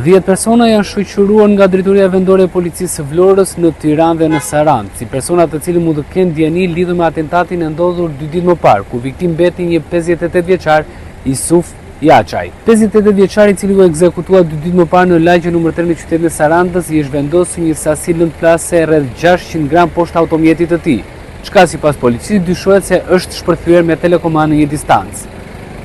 10 persona janë shoqëruar nga drejtoria vendore e policisë së Vlorës në Tiranë dhe në Sarandë, si persona të cilët mund të kenë dieni lidhur me atentatin e ndodhur 2 ditë më parë, ku viktim mbeti një 58 vjeçar Isuf Jaçaj. 58 vjeçari, i cili u ekzekutua 2 ditë më parë në lagje nr. 3 në qytetin e Sarandës, i është vendosur një sasi lëndplase rreth 600 gram poshtë automjetit të tij, çka sipas policisë dyshohet se është shpërthyer me telekomandë në një distancë.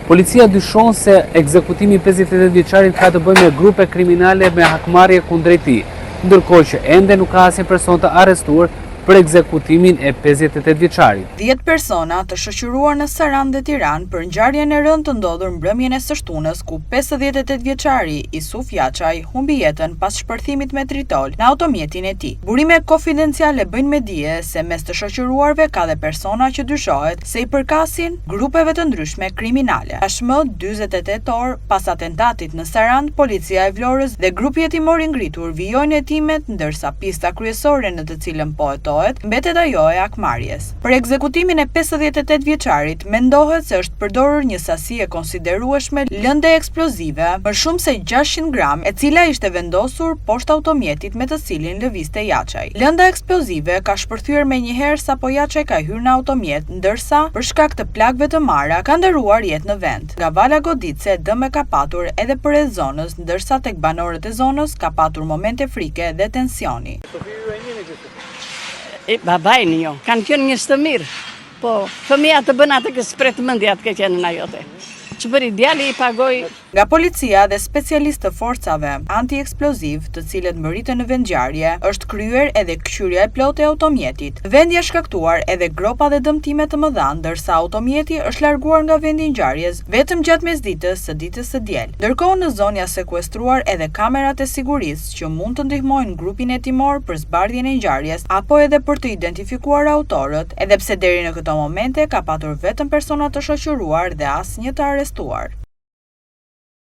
Policia dyshon se ekzekutimi i 58 vjeçarit ka të bëjë me grupe kriminale me hakmarrje kundrejt tij, ndërkohë që ende nuk ka asnjë person të arrestuar për ekzekutimin e 58 vjeçarit. 10 persona të shoqëruar në Sarandë dhe Tiranë për ngjarjen e rëndë të ndodhur mbrëmjen e së shtunës, ku 58 vjeçari Isuf Jaçaj humbi jetën pas shpërthimit me tritol në automjetin e tij. Burime konfidenciale bëjnë me dije se mes të shoqëruarve ka dhe persona që dyshohet se i përkasin grupeve të ndryshme kriminale. Tashmë 48 orë pas atentatit në Sarandë, policia e Vlorës dhe grupi hetimor i ngritur vijojnë hetimet, ndërsa pista kryesore në të cilën po mbetet ajo e akmarrjes. Për ekzekutimin e 58 vjeçarit mendohet se është përdorur një sasi e konsiderueshme lënde eksplozive më shumë se 600 gram, e cila ishte vendosur poshtë automjetit me të cilin lëvizte Jaçaj. Lënda eksplozive ka shpërthyer menjëherë sapo Jaçaj ka hyrë në automjet, ndërsa për shkak të plagëve të marra ka ndëruar jetë në vend. Nga vala goditse dëm e ka patur edhe përreth zonës, ndërsa tek banorët e zonës ka patur momente frike dhe tensioni. Babajnë jo, kanë qenë njës të mirë, po fëmija të bën atë që s'pret mendja të qenë në jote. Që për ideali i pagoj. Nga policia dhe specialistë të forcave anti-eksploziv, të cilët mbërritën në vendngjarje, është kryer edhe kqyrja e plotë e automjetit. Vendi është shkaktuar edhe gropa dhe dëmtime të mëdha, ndërsa automjeti është larguar nga vendi i ngjarjes vetëm gjatë mesditës së ditës së diel. Ndërkohë në zonë janë sekuestruar edhe kamerat e sigurisë që mund të ndihmojnë grupin hetimor për zbardhjen e ngjarjes apo edhe për të identifikuar autorët, edhe pse deri në këto momente ka patur vetëm persona të shoqëruar dhe asnjë të arrestuar.